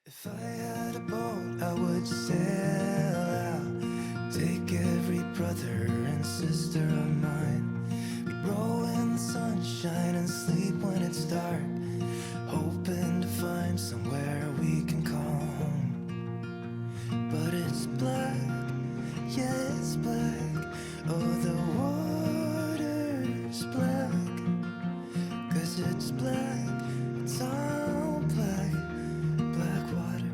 If I had a boat, I would sail out, take every brother and sister of mine. We'd roll in the sunshine and sleep when it's dark, hoping to find somewhere we can call home. But it's black, yeah, it's black. Oh, the water's black, 'cause it's black, it's all black. Black water.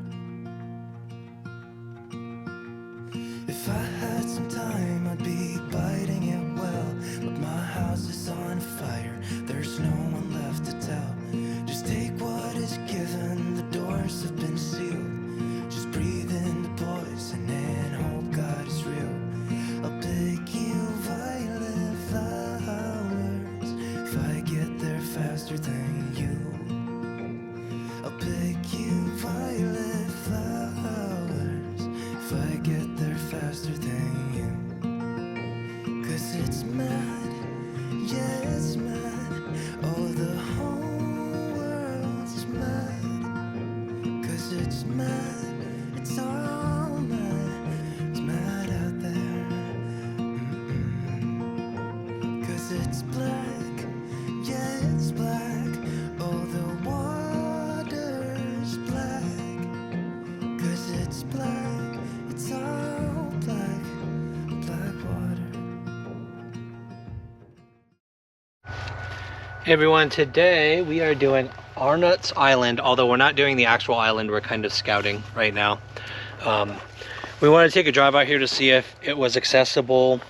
If I had some time, I'd be biting it well. But my house is on fire, there's no one left to tell. Just take what is given, the doors have been sealed. Just breathe in the poison and hope God is real. I'll pick you violet flowers if I get there faster than you. I'll pick you violet flowers if I get there faster than you. 'Cause it's mad, yeah, it's mad. Oh, the whole world's mad. 'Cause it's mad, it's all mad. It's mad out there. 'Cause it's black, yeah, it's black. Oh, the water's black. 'Cause it's black, it's all black. Black water. Hey everyone, today we are doing Arnotts Island, although we're not doing the actual island, we're kind of scouting right now. We wanted to take a drive out here to see if it was accessible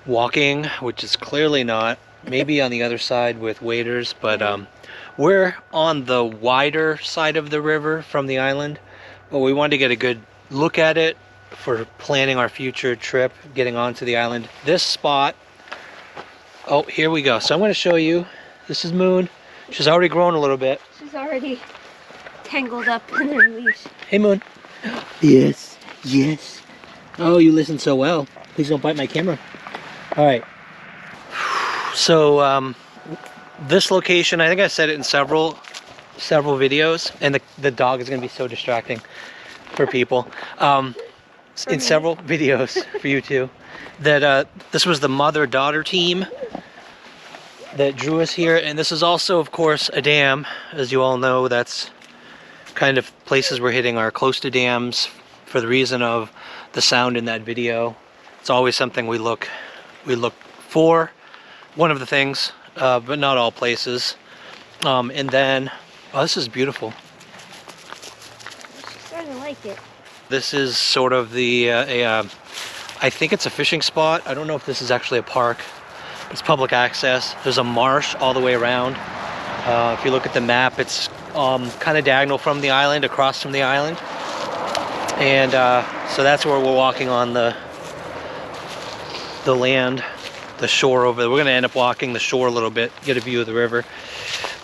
walking, which is clearly not. Maybe on the other side with waders, but we're on the wider side of the river from the island, but we wanted to get a good look at it for planning our future trip, getting onto the island. This spot, oh, here we go. So I'm going to show you. This is Moon. She's already grown a little bit. She's already tangled up in her leash. Hey, Moon. Yes, yes. Oh, you listen so well. Please don't bite my camera. All right. So this location, I think I said it in several videos, and the dog is going to be so distracting for people. In several videos for you too. That this was the mother-daughter team that drew us here, and this is also, of course, a dam. As you all know, that's kind of places we're hitting are close to dams for the reason of the sound in that video. It's always something we look for, one of the things, but not all places. And then, oh, this is beautiful. She's starting to like it. This is sort of the I think it's a fishing spot. I don't know if this is actually a park. It's public access. There's a marsh all the way around. If you look at the map, it's kind of diagonal from the island, across from the island. And so that's where we're walking on the land, the shore over there. We're gonna end up walking the shore a little bit, get a view of the river.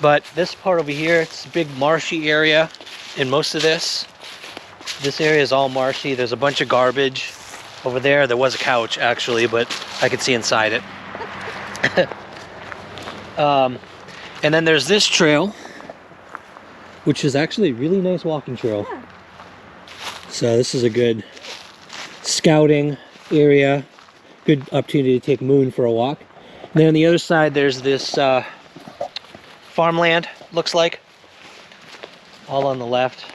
But this part over here, it's a big marshy area. In most of this area is all marshy. There's a bunch of garbage over there. There was a couch actually, but I could see inside it. And then there's this trail, which is actually a really nice walking trail. Yeah. So this is a good scouting area, good opportunity to take Moon for a walk. And then on the other side, there's this farmland, looks like, all on the left.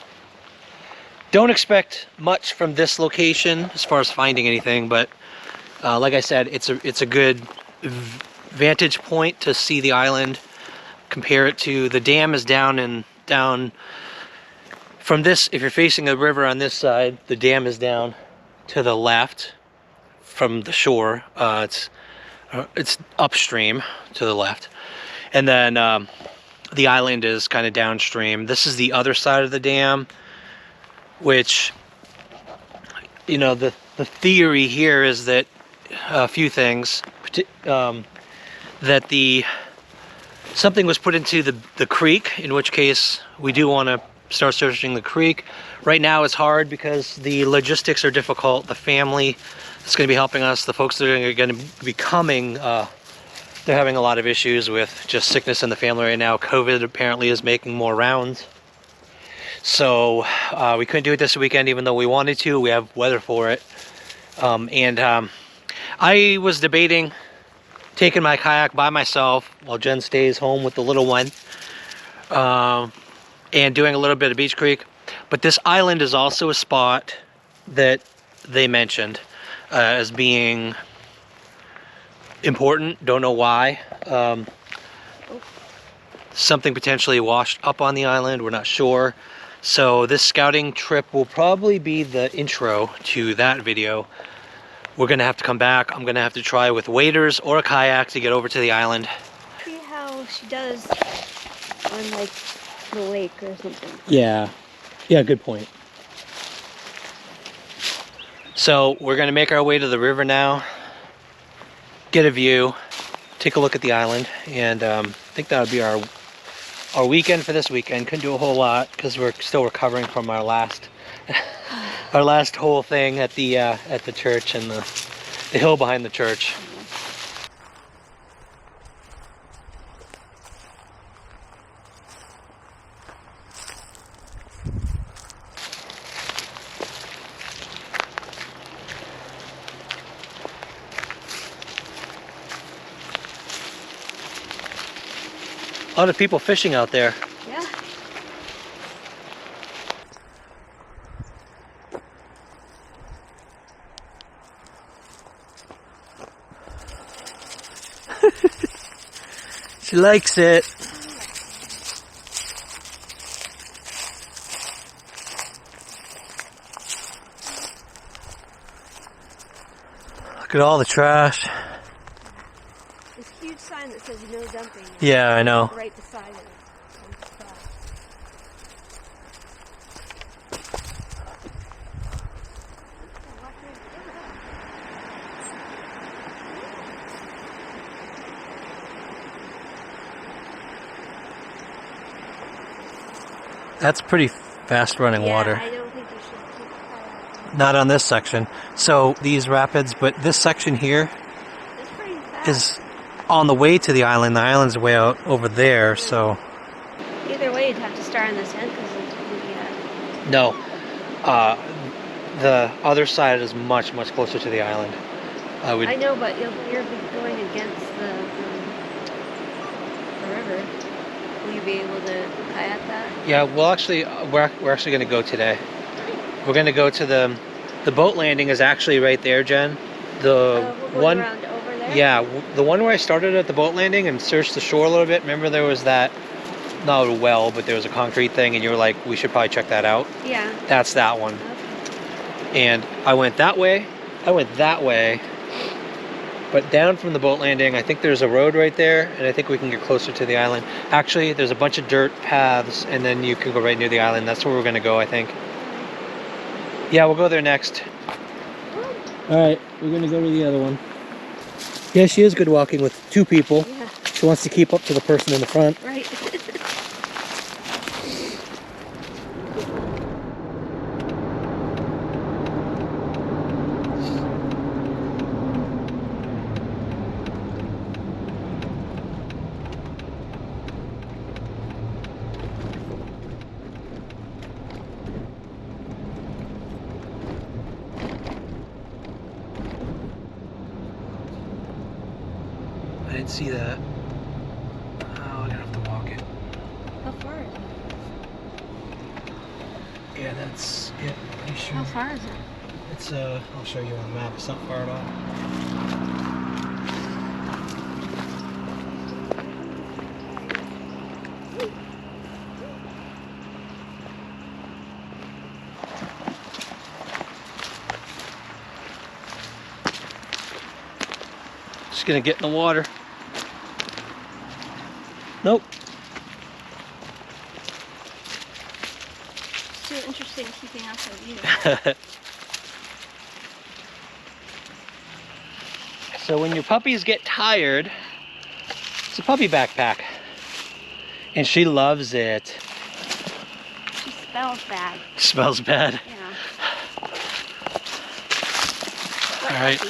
Don't expect much from this location as far as finding anything, but like I said, it's a good vantage point to see the island. Compare it to the dam is down from this. If you're facing the river on this side, the dam is down to the left from the shore. It's upstream to the left, and then the island is kind of downstream. This is the other side of the dam, which, you know, the theory here is that a few things, that something was put into the creek, in which case we do want to start searching the creek. Right now it's hard because the logistics are difficult. The family that's going to be helping us, the folks that are going to be coming, they're having a lot of issues with just sickness in the family right now. COVID apparently is making more rounds. So we couldn't do it this weekend, even though we wanted to. We have weather for it. I was debating taking my kayak by myself while Jen stays home with the little one, and doing a little bit of Beech Creek. But this island is also a spot that they mentioned as being important. Don't know why. Something potentially washed up on the island. We're not sure. So this scouting trip will probably be the intro to that video. We're gonna have to come back. I'm gonna have to try with waders or a kayak to get over to the island. See how she does on like the lake or something. Yeah, good point. So we're gonna make our way to the river now, get a view, take a look at the island, and I think that would be our weekend for this weekend. Couldn't do a whole lot because we're still recovering from our last our last whole thing at the church and the hill behind the church. A lot of people fishing out there. Yeah. She likes it. Look at all the trash. This huge sign that says no dumping. Yeah, I know. Right beside it. That's pretty fast running water. I don't think you should keep quiet. Not on this section. So these rapids, but this section here It's pretty fast. is on the way to the island. The island's way out over there, so. Either way, you'd have to start on this end because it's No. The other side is much, much closer to the island. I know, but you're going against the river. Will you be able to kayak that? Yeah, well, actually, we're actually going to go today. We're going to go to the boat landing is actually right there, Jen. The We're going one, around over there? yeah, the one where I started at the boat landing and searched the shore a little bit. Remember there was that, not a well, but there was a concrete thing, and you were like, we should probably check that out. Yeah. That's that one. Okay. And I went that way. But down from the boat landing, I think there's a road right there, and I think we can get closer to the island. Actually, there's a bunch of dirt paths, and then you can go right near the island. That's where we're going to go, I think. Yeah, we'll go there next. All right, we're going to go to the other one. Yeah, she is good walking with two people. Yeah. She wants to keep up to the person in the front. Right. I didn't see that. Oh, I'm going to have to walk it. How far is it? Yeah, that's it. Pretty sure. How far is it? It's, I'll show you on the map. It's not far at all. Just gonna get in the water. Nope. It's too interesting keeping up with you. So when your puppies get tired, it's a puppy backpack. And she loves it. She smells bad. Smells bad. Yeah. All right.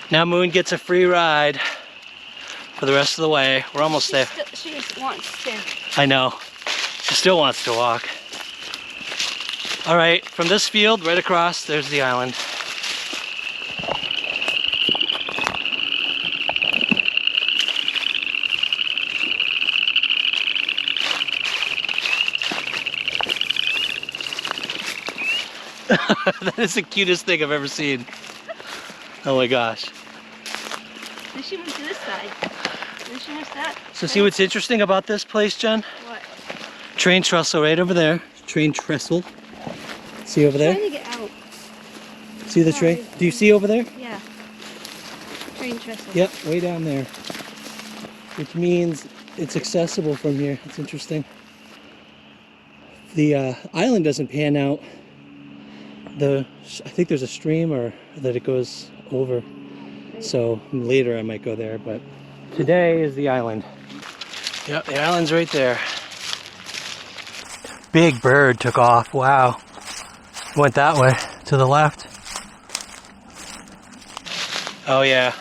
Now Moon gets a free ride for the rest of the way. We're almost there. She just wants to. I know. She still wants to walk. All right, from this field right across, there's the island. That is the cutest thing I've ever seen. Oh my gosh. Then she went to this side. Then she went to that. So see what's interesting about this place, Jen? What? Train trestle right over there. Train trestle. See over I'm there? trying to get out. See the train? Sorry. Do you see over there? Yeah. Train trestle. Yep, way down there. Which means it's accessible from here. It's interesting. The island doesn't pan out. I think there's a stream or that it goes over. So later I might go there, but today is the island. Yep, the island's right there. Big bird took off. Wow. Went that way to the left. Oh yeah.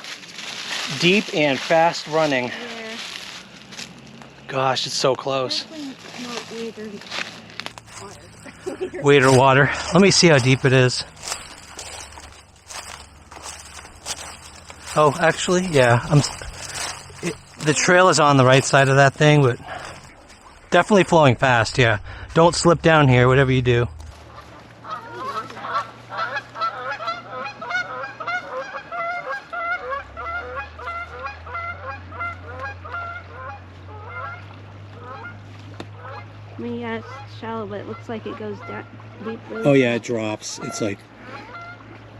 Deep and fast running. Where? Gosh, it's so close. Not water. Water. Wader water. Let me see how deep it is. Oh, actually, yeah. The trail is on the right side of that thing, but definitely flowing fast, yeah. Don't slip down here, whatever you do. I mean, yeah, it's shallow, but it looks like it goes down deep. Really Oh yeah, it drops. It's like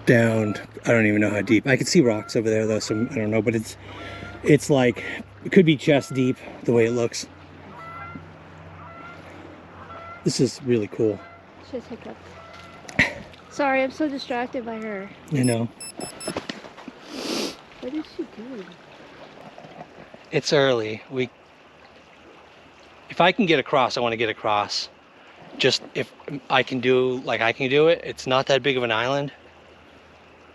down. I don't even know how deep. I can see rocks over there though, so I don't know, but it's like, it could be chest deep the way it looks. This is really cool. She's hiccup. Sorry, I'm so distracted by her. I know. What is she doing? It's early. If I can get across, I want to get across. Just if I can do it. It's not that big of an island.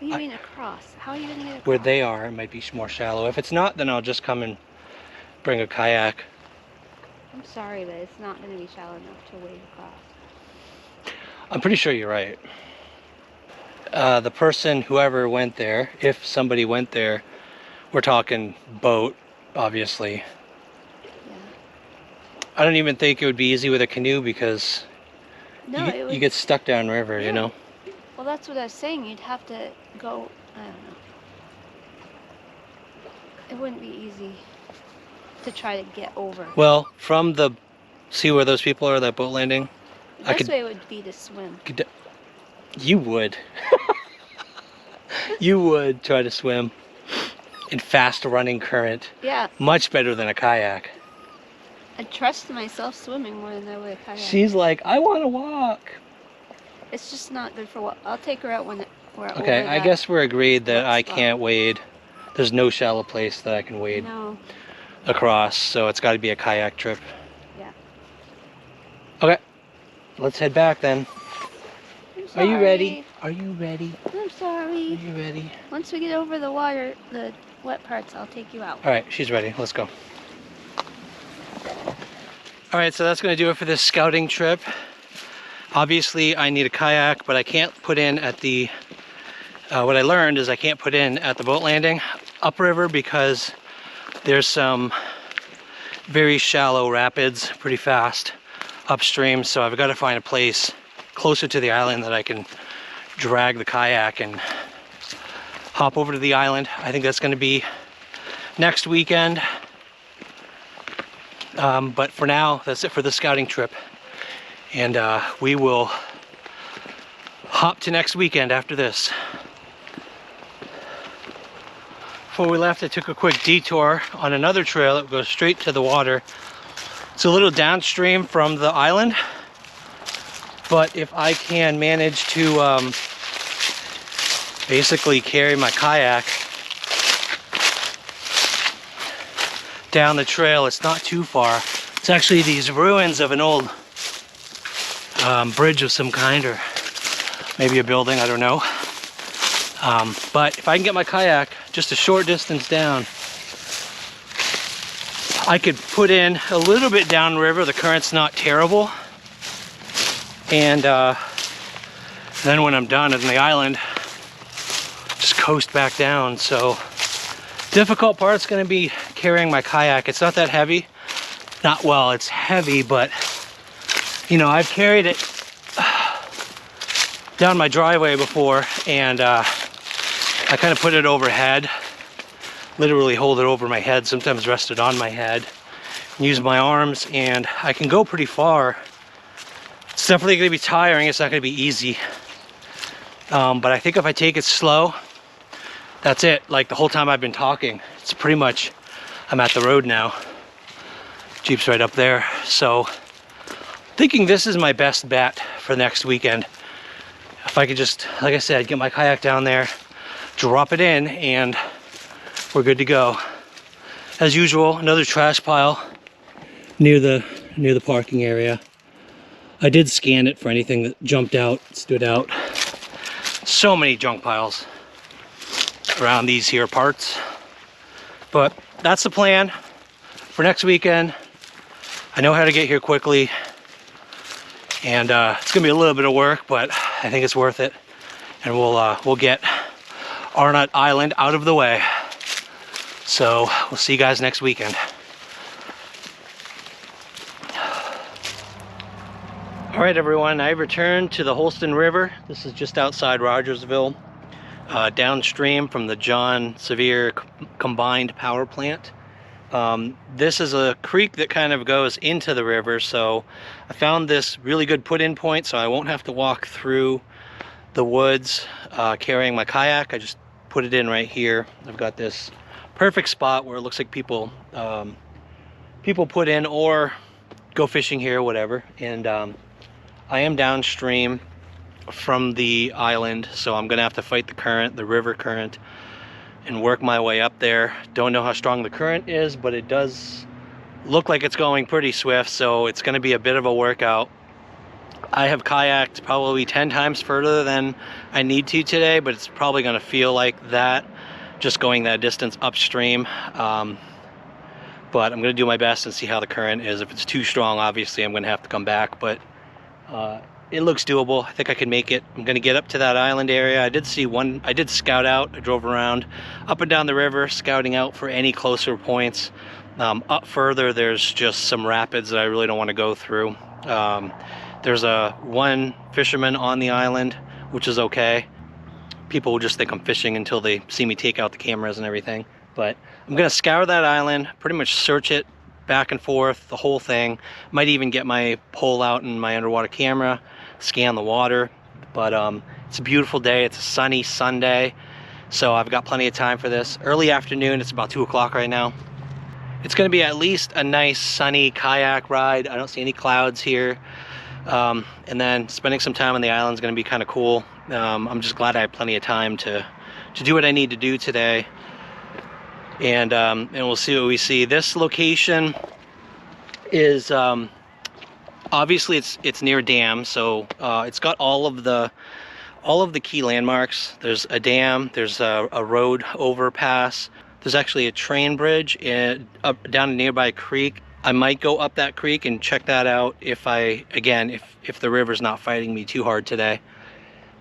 What do you mean across? How are you gonna get across? Where they are, it might be more shallow. If it's not, then I'll just come and bring a kayak. I'm sorry, but it's not gonna be shallow enough to wade across. I'm pretty sure you're right. The person, whoever went there, if somebody went there, we're talking boat, obviously. Yeah. I don't even think it would be easy with a canoe because No, it would. you get stuck downriver, Yeah. you know? Well, that's what I was saying. You'd have to go. I don't know. It wouldn't be easy to try to get over. Well, see where those people are, that boat landing? The best way would be to swim. You would. You would try to swim in fast running current. Yeah, Much better than a kayak. I trust myself swimming more than I would a kayak. She's like, I want to walk. It's just not good for what. I'll take her out when we're over Okay, I that guess we're agreed that wet I spot. can't wade. There's no shallow place that I can wade No. across, so it's got to be a kayak trip. Yeah. Okay, let's head back then. I'm Are you ready? sorry. Are you ready? I'm Are sorry. you ready? Once we get over the water, the wet parts, I'll take you out. All right, she's ready. Let's go. All right, so that's going to do it for this scouting trip. Obviously, I need a kayak, but I can't put in at the, what I learned is I can't put in at the boat landing upriver because there's some very shallow rapids pretty fast upstream. So I've got to find a place closer to the island that I can drag the kayak and hop over to the island. I think that's going to be next weekend. But for now, that's it for the scouting trip. And we will hop to next weekend after this. Before we left, I took a quick detour on another trail that goes straight to the water. It's a little downstream from the island, but if I can manage to basically carry my kayak down the trail, it's not too far. It's actually these ruins of an old bridge of some kind, or maybe a building, I don't know. But if I can get my kayak just a short distance down, I could put in a little bit downriver. The current's not terrible. And then when I'm done on the island, just coast back down. So difficult part's gonna be carrying my kayak. It's not that heavy. Not well, it's heavy, but you know, I've carried it down my driveway before, and I kind of put it overhead, literally hold it over my head, sometimes rest it on my head, use my arms, and I can go pretty far. It's definitely going to be tiring. It's not going to be easy, but I think if I take it slow, that's it. Like the whole time I've been talking, it's pretty much, I'm at the road now. Jeep's right up there. So thinking this is my best bet for next weekend. If I could just, like I said, get my kayak down there, drop it in, and we're good to go. As usual, another trash pile near the parking area. I did scan it for anything that jumped out, stood out. So many junk piles around these here parts. But that's the plan for next weekend. I know how to get here quickly, and it's gonna be a little bit of work, but I think it's worth it. And we'll get Arnotts Island out of the way. So we'll see you guys next weekend. All right, everyone, I returned to the Holston River. This is just outside Rogersville, downstream from the John Sevier combined power plant. This is a creek that kind of goes into the river, so I found this really good put-in point, so I won't have to walk through the woods carrying my kayak. I just put it in right here. I've got this perfect spot where it looks like people put in or go fishing here, whatever. And I am downstream from the island, so I'm gonna have to fight the current, the river current, and work my way up there. Don't know how strong the current is, but it does look like it's going pretty swift, so it's going to be a bit of a workout. I have kayaked probably 10 times further than I need to today, but it's probably going to feel like that just going that distance upstream. But I'm going to do my best and see how the current is. If it's too strong, obviously I'm going to have to come back, but it looks doable. I think I can make it. I'm going to get up to that island area. I did scout out. I drove around up and down the river, scouting out for any closer points. Up further, there's just some rapids that I really don't want to go through. There's one fisherman on the island, which is okay. People will just think I'm fishing until they see me take out the cameras and everything. But I'm going to scour that island, pretty much search it back and forth, the whole thing. Might even get my pole out and my underwater camera, scan the water. But it's a beautiful day. It's a sunny Sunday, so I've got plenty of time for this. Early afternoon, it's about 2 o'clock right now. It's going to be at least a nice sunny kayak ride. I don't see any clouds here. And then spending some time on the island is going to be kind of cool. I'm just glad I have plenty of time to do what I need to do today. And we'll see what we see. This location is obviously it's near a dam, so it's got all of the key landmarks. There's a dam, there's a road overpass, there's actually a train bridge down a nearby creek. I might go up that creek and check that out if the river's not fighting me too hard today.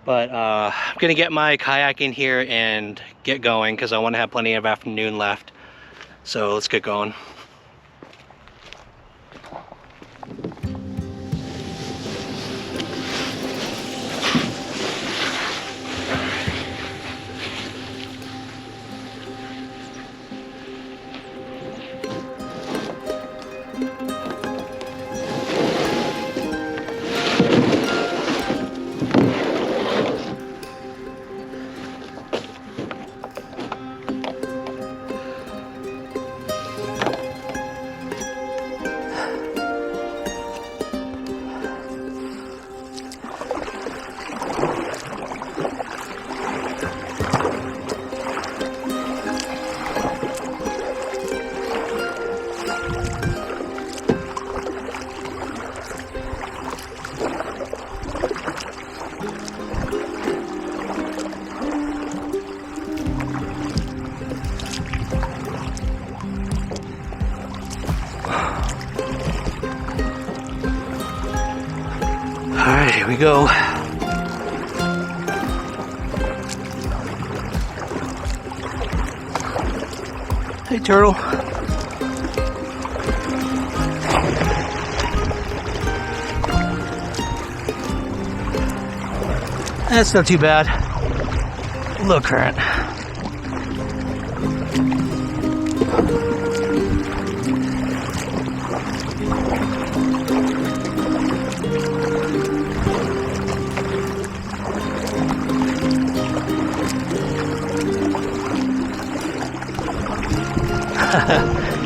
But I'm gonna get my kayak in here and get going because I want to have plenty of afternoon left. So let's get going. Alright, here we go. Hey, turtle. That's not too bad. Low current.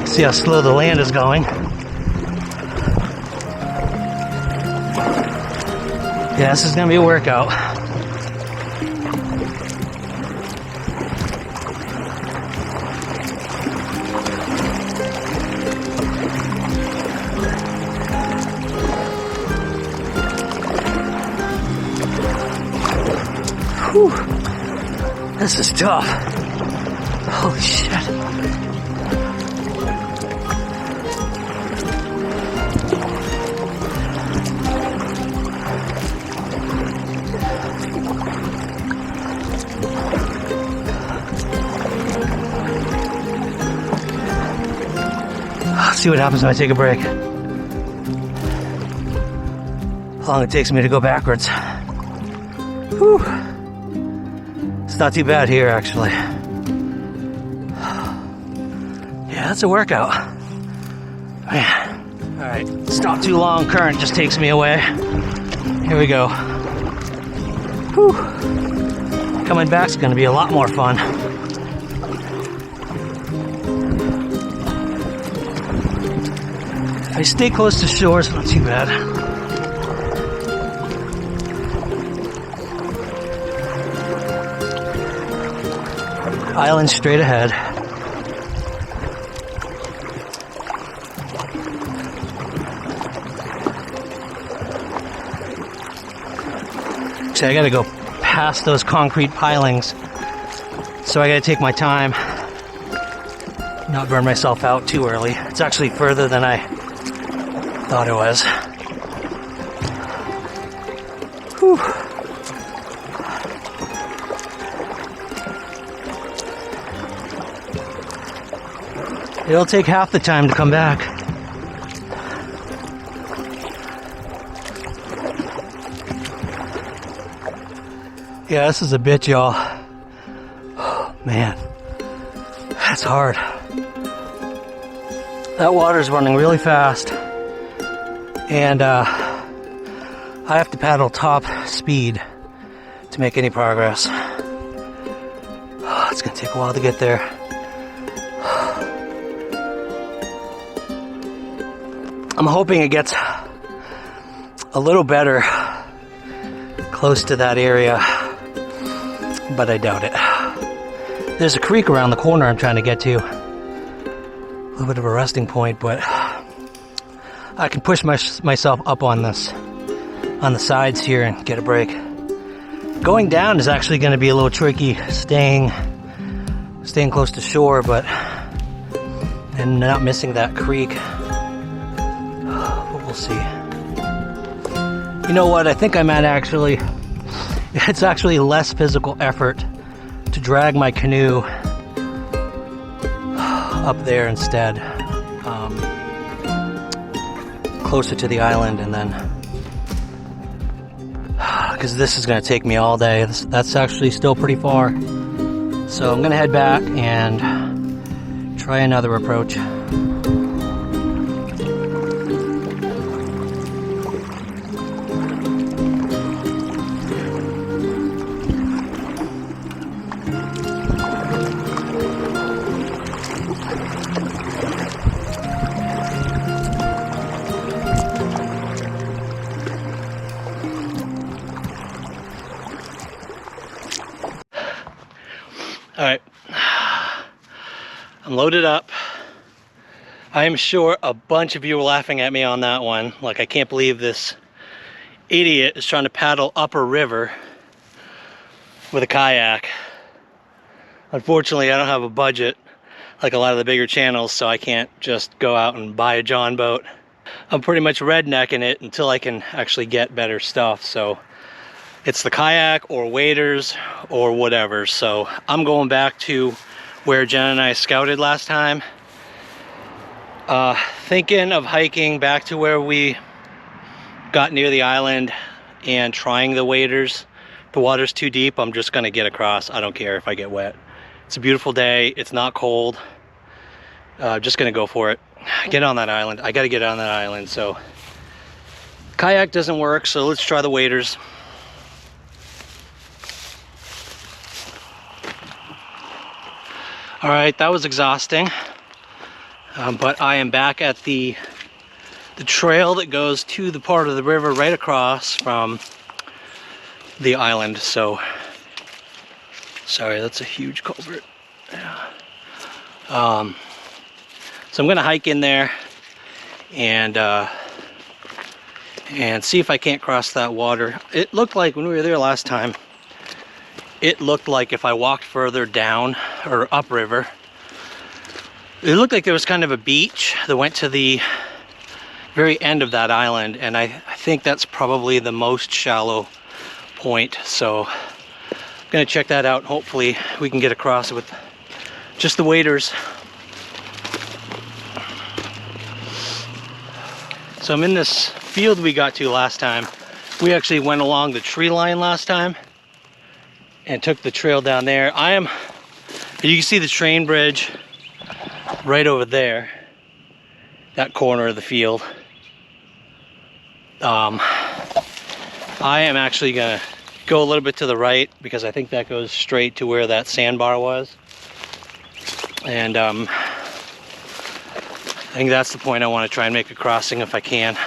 See how slow the land is going. Yeah, this is gonna be a workout. Whew. This is tough. Holy shit. See what happens when I take a break. How long it takes me to go backwards. Whew. It's not too bad here, actually. Yeah, that's a workout. Man. Alright, stop too long. Current just takes me away. Here we go. Whew. Coming back's gonna be a lot more fun. If I stay close to shore, it's not too bad. Island straight ahead. So I gotta go past those concrete pilings. So I gotta take my time, not burn myself out too early. It's actually further than I thought it was. Whew. It'll take half the time to come back. Yeah, this is a bitch, y'all. Oh, man, that's hard. That water's running really fast. And I have to paddle top speed to make any progress. Oh, it's gonna take a while to get there. I'm hoping it gets a little better close to that area, but I doubt it. There's a creek around the corner I'm trying to get to. A little bit of a resting point, but I can push myself up on the sides here and get a break. Going down is actually going to be a little tricky, staying close to shore, but and not missing that creek. But we'll see. You know what? I think I might actually. It's actually less physical effort to drag my canoe up there instead. Closer to the island, and then because this is going to take me all day. That's actually still pretty far, so I'm going to head back and try another approach. Alright, I'm loaded up. I am sure a bunch of you were laughing at me on that one. Like, I can't believe this idiot is trying to paddle up a river with a kayak. Unfortunately, I don't have a budget like a lot of the bigger channels, so I can't just go out and buy a John boat I'm pretty much rednecking it until I can actually get better stuff. So it's the kayak or waders or whatever. So I'm going back to where Jen and I scouted last time. Thinking of hiking back to where we got near the island and trying the waders. If the water's too deep, I'm just gonna get across. I don't care if I get wet. It's a beautiful day, it's not cold. Just gonna go for it. Get on that island. I gotta get on that island. So kayak doesn't work, so let's try the waders. All right, that was exhausting. But I am back at the trail that goes to the part of the river right across from the island. So, sorry, that's a huge culvert. Yeah. So I'm gonna hike in there and see if I can't cross that water. It looked like when we were there last time, it looked like if I walked further down or upriver, it looked like there was kind of a beach that went to the very end of that island, and I think that's probably the most shallow point. So I'm gonna check that out. Hopefully we can get across with just the waders. So I'm in this field we got to last time. We actually went along the tree line last time and took the trail down there. You can see the train bridge right over there, that corner of the field. I am actually gonna go a little bit to the right because I think that goes straight to where that sandbar was. And I think that's the point I want to try and make a crossing if I can.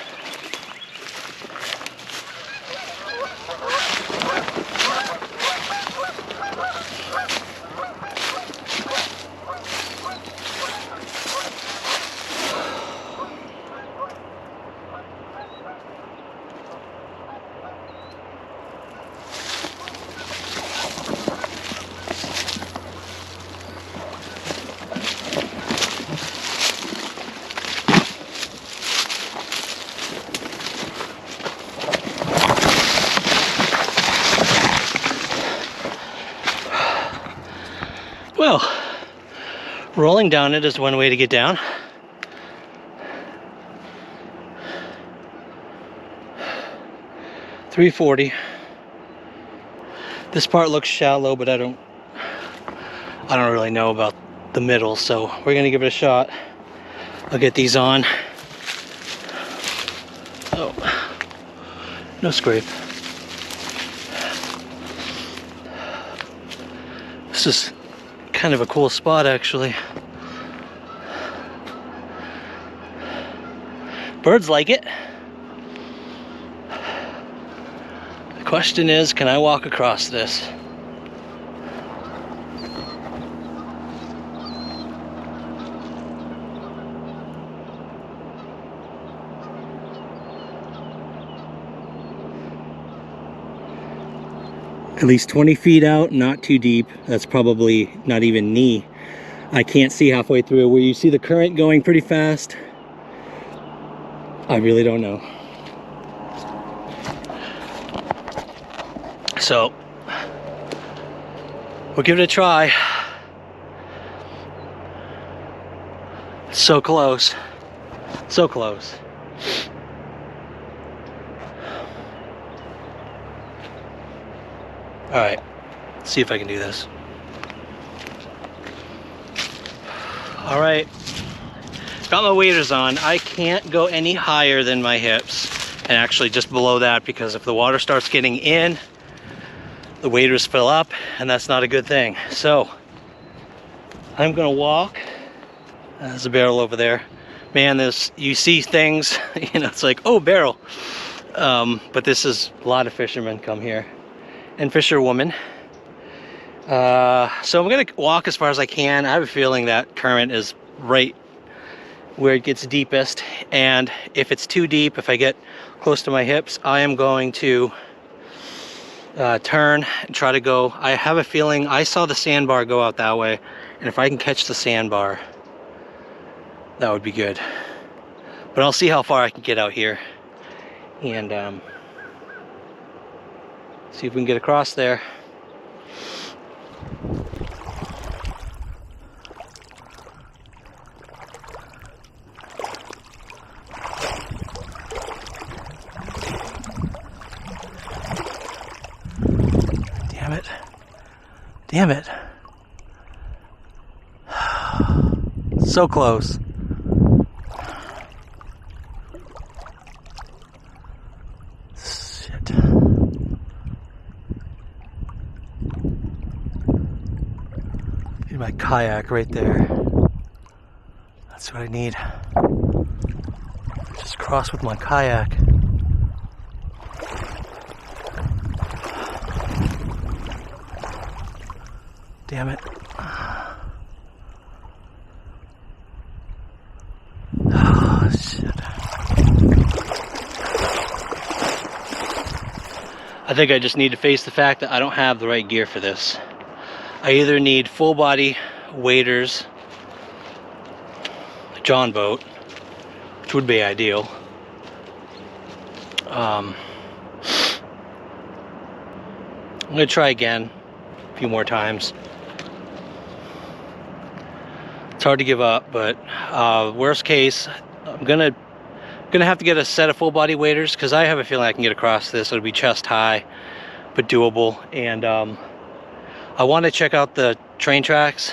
Well, rolling down it is one way to get down. $3.40. This part looks shallow, but I don't really know about the middle, so we're gonna give it a shot. I'll get these on. Oh, no scrape. This is kind of a cool spot, actually. Birds like it. The question is, can I walk across this? At least 20 feet out, not too deep. That's probably not even knee. I can't see halfway through. Where you see the current going pretty fast, I really don't know. So we'll give it a try. So close. So close. All right, let's see if I can do this. All right, got my waders on. I can't go any higher than my hips, and actually just below that, because if the water starts getting in, the waders fill up, and that's not a good thing. So I'm gonna walk. There's a barrel over there. Man, you see things, you know, it's like, oh, barrel. But this is, a lot of fishermen come here. And fisherwoman. So I'm gonna walk as far as I can. I have a feeling that current is right where it gets deepest, and if it's too deep, if I get close to my hips, I am going to turn and try to go. I have a feeling I saw the sandbar go out that way, and if I can catch the sandbar, that would be good. But I'll see how far I can get out here and see if we can get across there. Damn it. Damn it. So close. Shit. Need my kayak right there. That's what I need. Just cross with my kayak. Damn it. Oh, shit. I think I just need to face the fact that I don't have the right gear for this. I either need full body waders, a John boat, which would be ideal. I'm gonna try again a few more times. It's hard to give up, but worst case, I'm gonna have to get a set of full body waders because I have a feeling I can get across this. It'll be chest high, but doable. And I want to check out the train tracks,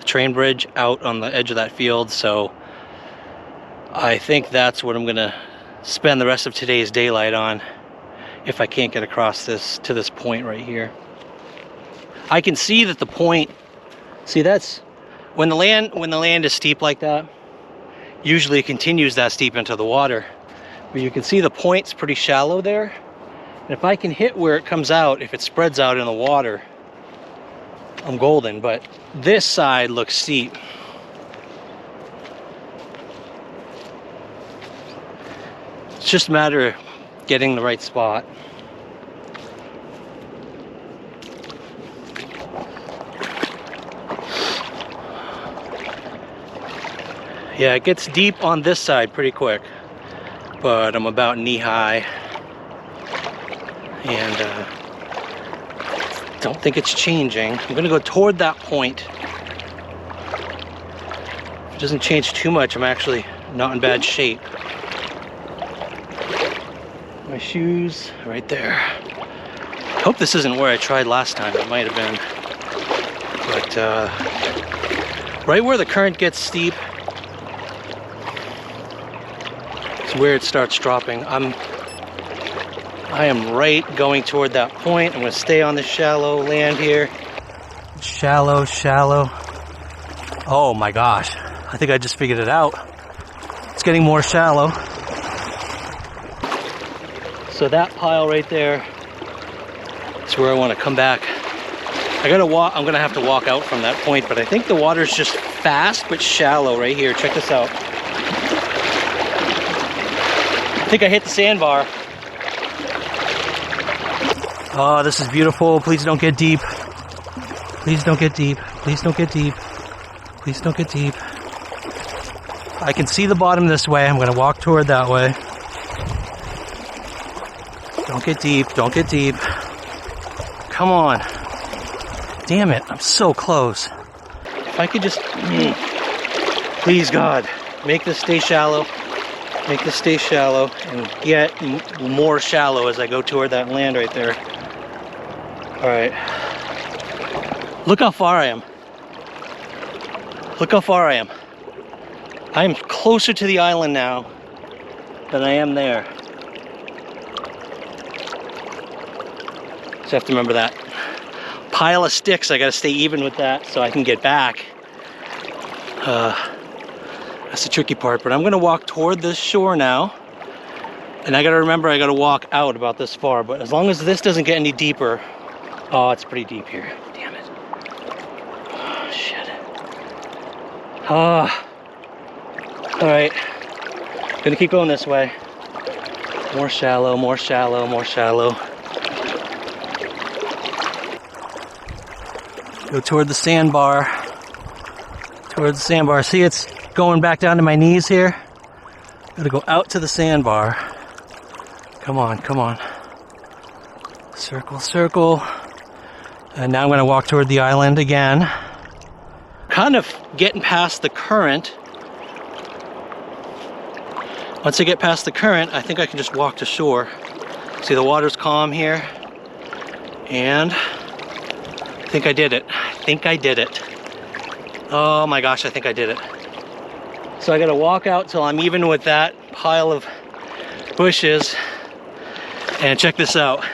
the train bridge out on the edge of that field. So I think that's what I'm gonna spend the rest of today's daylight on if I can't get across this to this point right here. I can see that the point, see that's when the land is steep like that, usually it continues that steep into the water. But you can see the point's pretty shallow there. And if I can hit where it comes out, if it spreads out in the water, I'm golden. But this side looks steep. It's just a matter of getting the right spot. Yeah, it gets deep on this side pretty quick, but I'm about knee high, and don't think it's changing. I'm gonna go toward that point. If it doesn't change too much, I'm actually not in bad shape. My shoes right there. I hope this isn't where I tried last time. It might have been, but right where the current gets steep, it's where it starts dropping. I am right going toward that point. I'm going to stay on the shallow land here. Shallow, shallow. Oh my gosh. I think I just figured it out. It's getting more shallow. So that pile right there is where I want to come back. I'm going to have to walk out from that point, but I think the water's just fast but shallow right here. Check this out. I think I hit the sandbar. Oh, this is beautiful. Please don't get deep. Please don't get deep. Please don't get deep. Please don't get deep. I can see the bottom this way. I'm going to walk toward that way. Don't get deep. Don't get deep. Come on. Damn it. I'm so close. If I could just... please, God. Make this stay shallow. Make this stay shallow and get more shallow as I go toward that land right there. All right. Look how far I am. Look how far I am. I am closer to the island now than I am there. Just have to remember that. Pile of sticks, I gotta stay even with that so I can get back. That's the tricky part, but I'm gonna walk toward this shore now. And I gotta remember I gotta walk out about this far, but as long as this doesn't get any deeper. Oh, it's pretty deep here. Damn it. Oh, shit. Oh. All right. Gonna keep going this way. More shallow, more shallow, more shallow. Go toward the sandbar. Toward the sandbar. See, it's going back down to my knees here. Gotta go out to the sandbar. Come on, come on. Circle, circle. And now I'm gonna walk toward the island again. Kind of getting past the current. Once I get past the current, I think I can just walk to shore. See, the water's calm here. And I think I did it. I think I did it. Oh my gosh, I think I did it. So I gotta walk out till I'm even with that pile of bushes. And check this out.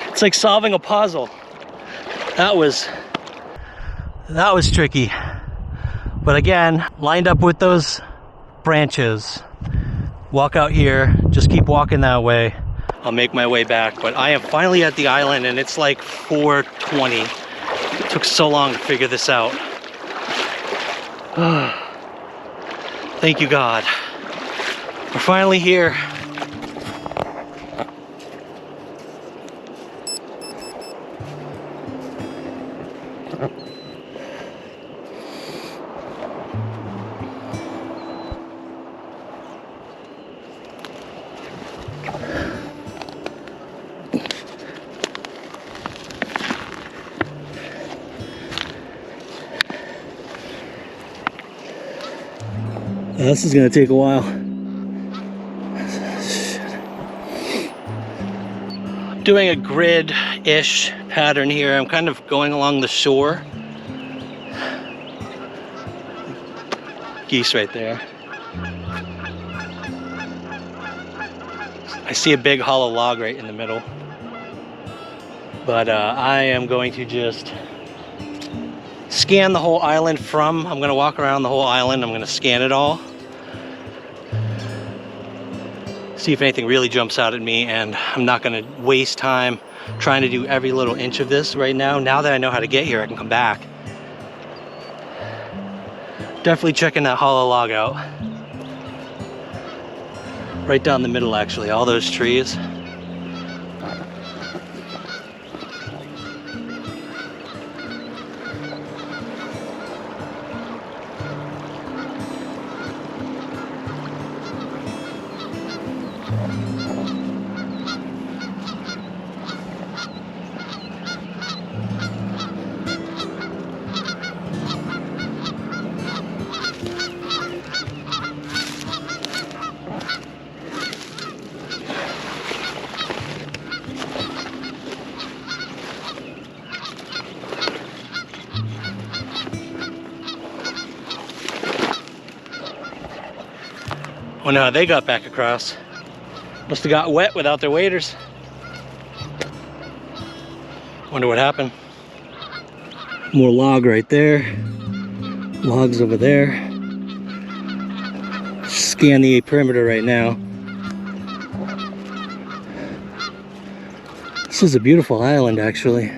It's like solving a puzzle. That was tricky. But again, lined up with those branches. Walk out here, just keep walking that way. I'll make my way back, but I am finally at the island and it's like 4:20. It took so long to figure this out. Thank you, God. We're finally here. This is gonna take a while. Doing a grid-ish pattern here. I'm kind of going along the shore. Geese right there. I see a big hollow log right in the middle. But I am going to just scan the whole island I'm gonna walk around the whole island. I'm gonna scan it all. See if anything really jumps out at me, and I'm not gonna waste time trying to do every little inch of this right now. Now that I know how to get here, I can come back. Definitely checking that hollow log out. Right down the middle, actually, all those trees. Wonder how they got back across. Must have got wet without their waders. Wonder what happened. More log right there. Logs over there. Scan the perimeter right now. This is a beautiful island, actually.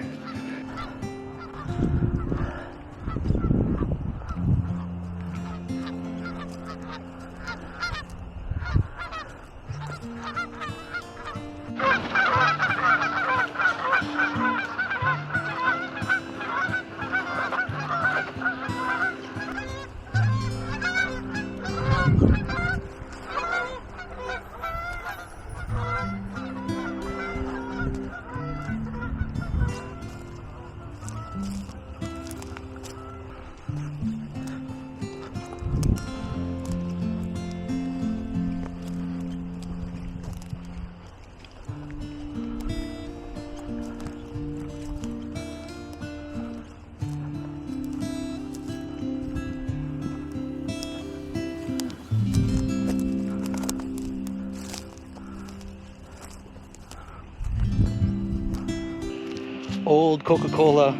Old Coca-Cola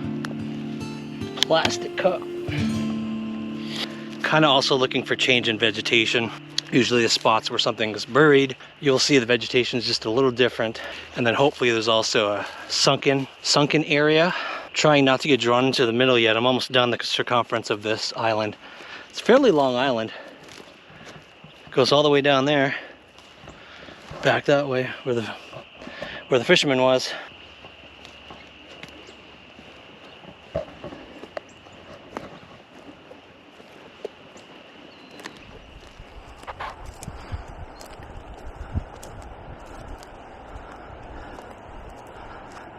plastic cup. Kind of also looking for change in vegetation. Usually the spots where something is buried, you'll see the vegetation is just a little different. And then hopefully there's also a sunken area. Trying not to get drawn into the middle yet. I'm almost done the circumference of this island. It's a fairly long island. It goes all the way down there. Back that way where the fisherman was.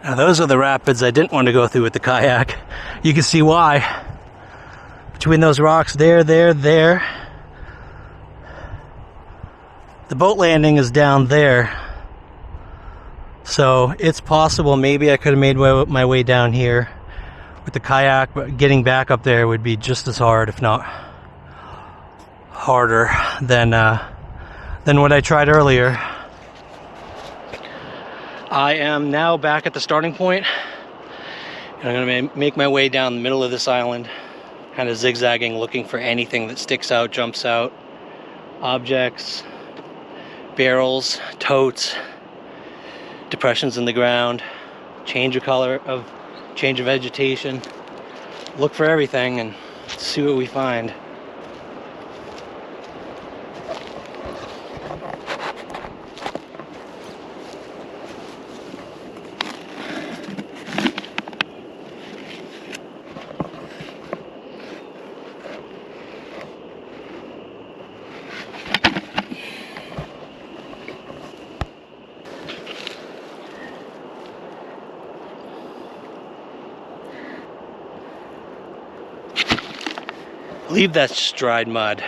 Now those are the rapids I didn't want to go through with the kayak. You can see why. Between those rocks there. The boat landing is down there. So it's possible maybe I could have made my way down here with the kayak, but getting back up there would be just as hard, if not harder than what I tried earlier. I am now back at the starting point, and I'm going to make my way down the middle of this island, kind of zigzagging, looking for anything that sticks out, jumps out, objects, barrels, totes, depressions in the ground, change of vegetation. Look for everything and see what we find. I believe that's just dried mud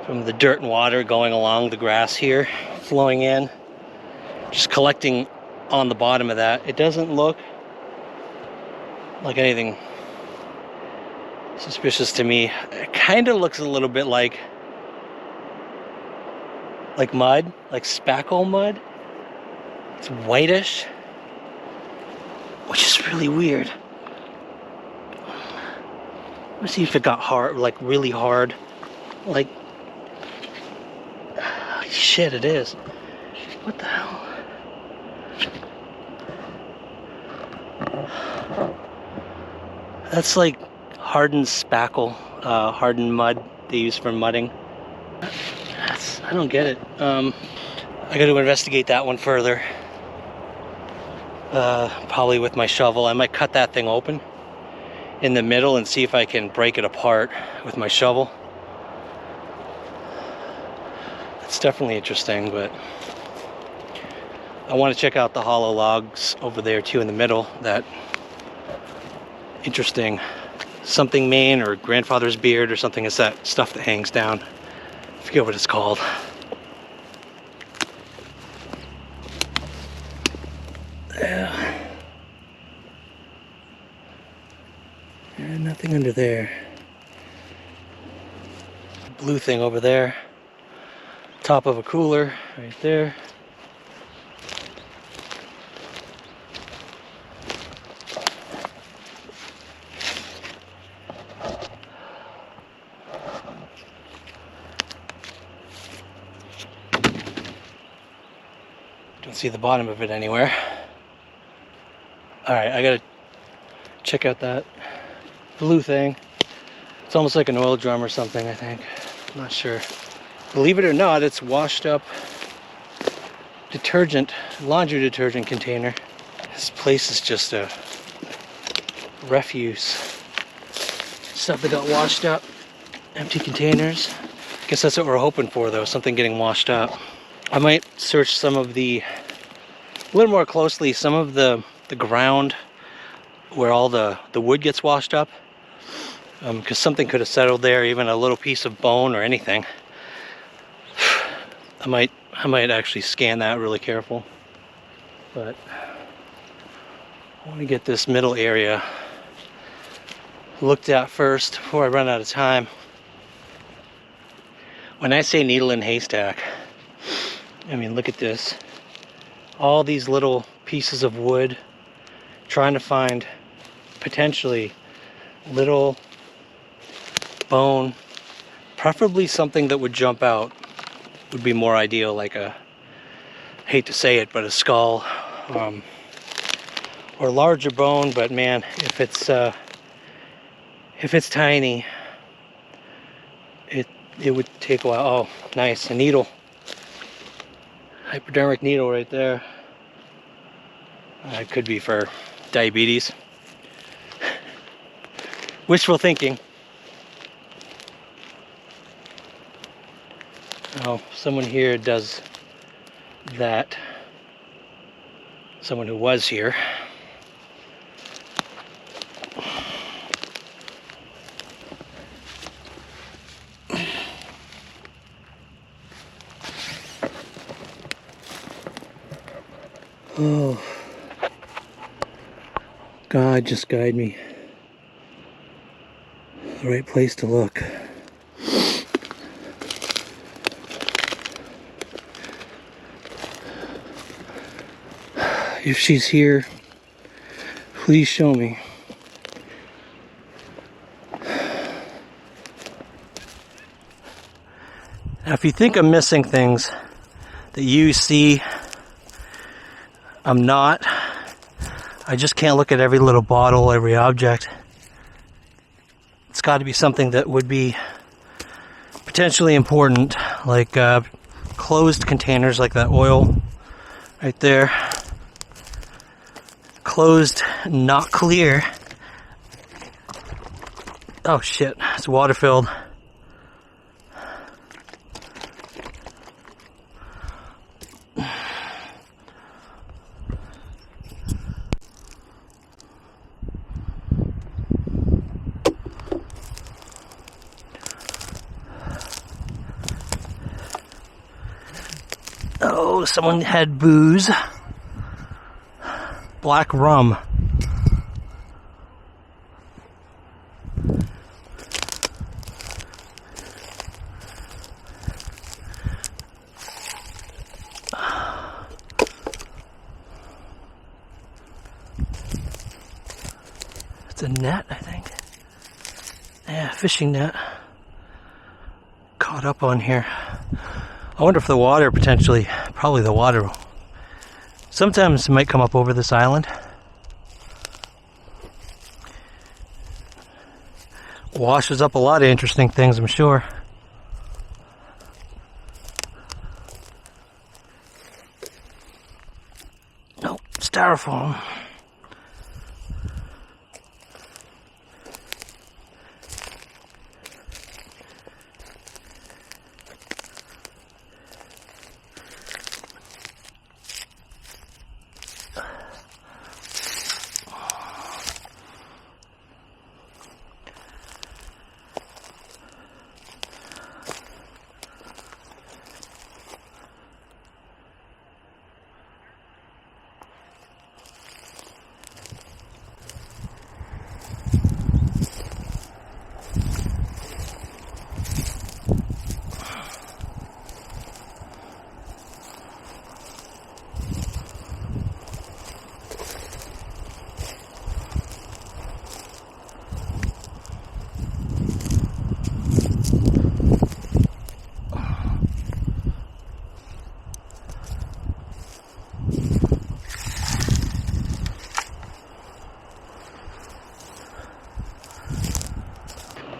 from the dirt and water going along the grass here, flowing in, just collecting on the bottom of that. It doesn't look like anything suspicious to me. It kind of looks a little bit like mud, like spackle mud. It's whitish, which is really weird. Let's see if it got hard, like really hard. Like, shit, it is. What the hell? That's like hardened spackle, hardened mud they use for mudding. I don't get it. I got to investigate that one further. Probably with my shovel. I might cut that thing open in the middle and see if I can break it apart with my shovel. It's definitely interesting, but I want to check out the hollow logs over there too in the middle. That interesting something mane or grandfather's beard or something. It's that stuff that hangs down. I forget what it's called. Nothing under there. Blue thing over there. Top of a cooler right there. Don't see the bottom of it anywhere. Alright, I gotta check out that blue thing. It's almost like an oil drum or something, I think. I'm not sure. Believe it or not, it's washed up detergent, laundry detergent container. This place is just a refuse. Stuff that got washed up. Empty containers. I guess that's what we're hoping for though, something getting washed up. I might search some of a little more closely, some of the ground where all the wood gets washed up. Because something could have settled there, even a little piece of bone or anything. I might actually scan that really careful. But I want to get this middle area looked at first before I run out of time. When I say needle in haystack, I mean look at this. All these little pieces of wood, trying to find potentially little bone, preferably something that would jump out would be more ideal, like I hate to say it, but a skull or larger bone. But man, if it's tiny, it would take a while. Oh, nice, a needle, hypodermic needle right there. It could be for diabetes. Wishful thinking. Oh, someone here does that someone who was here. Oh, God, just guide me. The right place to look. If she's here, please show me. Now, if you think I'm missing things that you see, I'm not. I just can't look at every little bottle, every object. It's got to be something that would be potentially important, like closed containers like that oil right there. Closed, not clear. Oh shit, it's water filled. Oh, someone had booze. Black rum. It's a net, I think. Yeah, fishing net. Caught up on here. I wonder if the water potentially, probably the water, sometimes it might come up over this island. Washes up a lot of interesting things, I'm sure. Nope, styrofoam.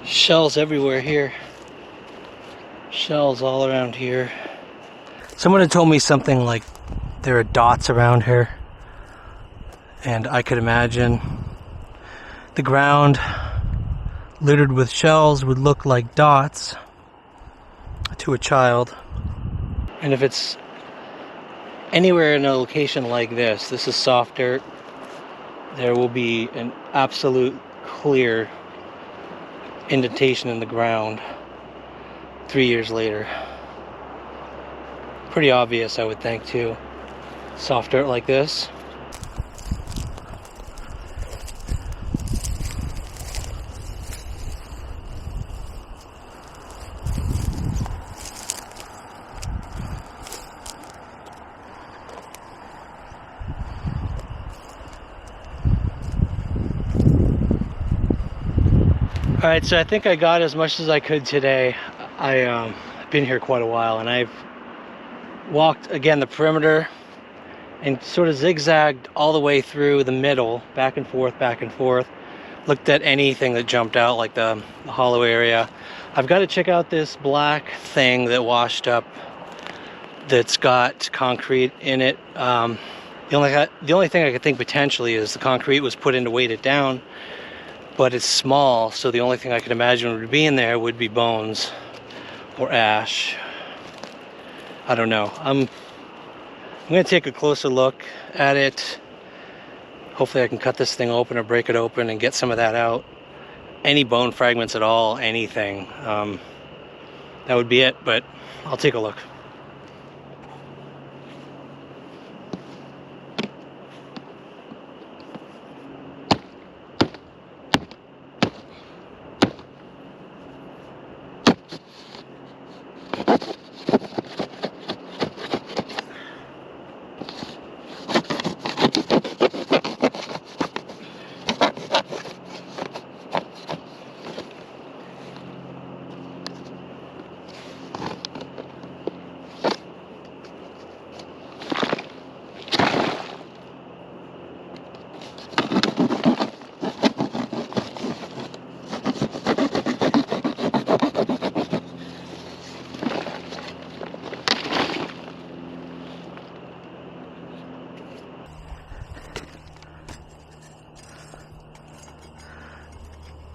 Shells everywhere here. Shells all around here. Someone had told me something like there are dots around here. And I could imagine the ground littered with shells would look like dots to a child. And if it's anywhere in a location like this, this is soft dirt, there will be an absolute clear indentation in the ground 3 years later. Pretty obvious, I would think, too. Soft dirt like this. Alright, so I think I got as much as I could today. I've been here quite a while, and I've walked, again, the perimeter and sort of zigzagged all the way through the middle, back and forth, looked at anything that jumped out, like the hollow area. I've got to check out this black thing that washed up that's got concrete in it. The only thing I could think potentially is the concrete was put in to weight it down, but it's small, so the only thing I could imagine would be in there would be bones or ash. I don't know. I'm I'm gonna take a closer look at it. Hopefully I can cut this thing open or break it open and get some of that out. Any bone fragments at all, anything. That would be it, but I'll take a look.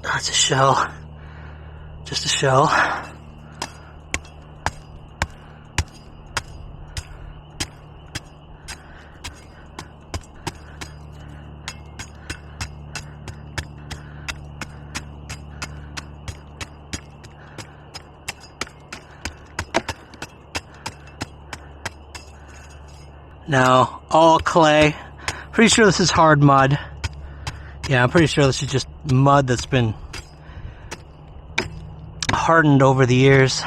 That's a shell. Just a shell. Now, all clay. Pretty sure this is hard mud. Yeah, I'm pretty sure this is just mud that's been hardened over the years.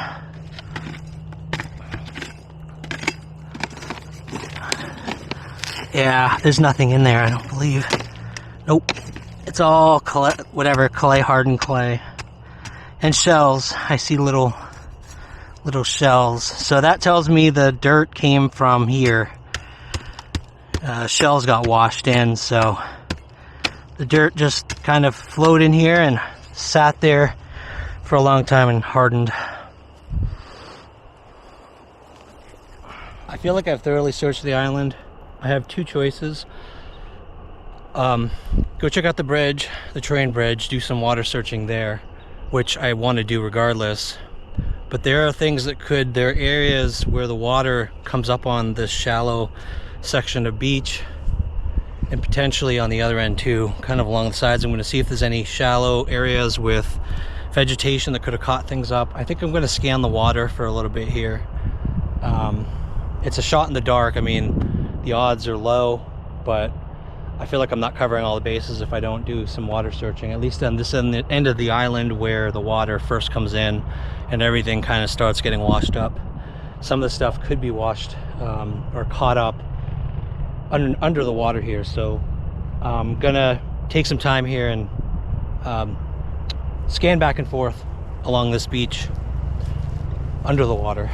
Yeah, there's nothing in there, I don't believe. Nope. It's all clay, whatever, clay, hardened clay. And shells. I see little shells. So that tells me the dirt came from here. Shells got washed in, so the dirt just kind of flowed in here and sat there for a long time and hardened. I feel like I've thoroughly searched the island. I have two choices. Go check out the bridge, the train bridge, do some water searching there, which I want to do regardless. But there are things that there are areas where the water comes up on this shallow section of beach, and potentially on the other end too, kind of along the sides. I'm going to see if there's any shallow areas with vegetation that could have caught things up. I think I'm going to scan the water for a little bit here. It's a shot in the dark. I mean, the odds are low, but I feel like I'm not covering all the bases if I don't do some water searching, at least on this end of the island where the water first comes in and everything kind of starts getting washed up. Some of the stuff could be washed or caught up under the water here, so I'm gonna take some time here and scan back and forth along this beach under the water.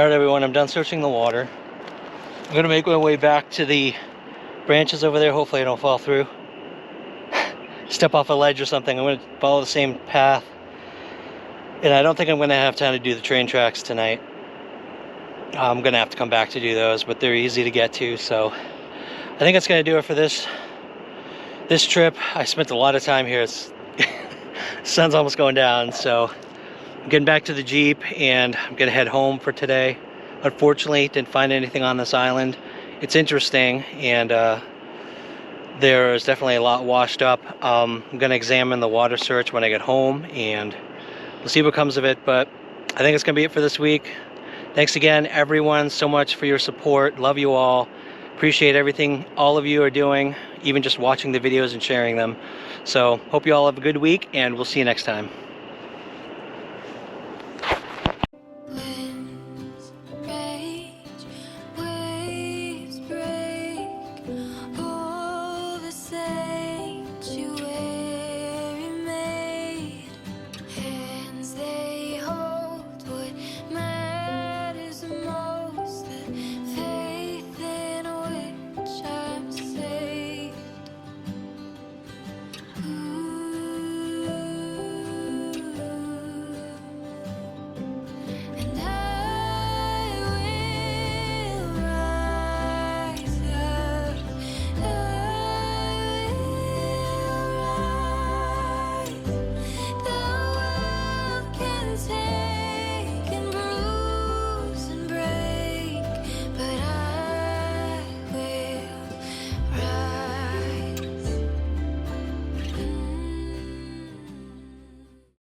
Alright everyone, I'm done searching the water. I'm gonna make my way back to the branches over there. Hopefully I don't fall through. Step off a ledge or something. I'm gonna follow the same path. And I don't think I'm gonna have time to do the train tracks tonight. I'm gonna have to come back to do those, but they're easy to get to, so I think that's gonna do it for this trip. I spent a lot of time here. It's sun's almost going down, so I'm getting back to the Jeep and I'm gonna head home for today. Unfortunately, didn't find anything on this island. It's interesting, and there's definitely a lot washed up. I'm gonna examine the water search when I get home, and we'll see what comes of it, but I think it's gonna be it for this week. Thanks again, everyone, so much for your support. Love you all. Appreciate everything all of you are doing, even just watching the videos and sharing them. So hope you all have a good week, and we'll see you next time.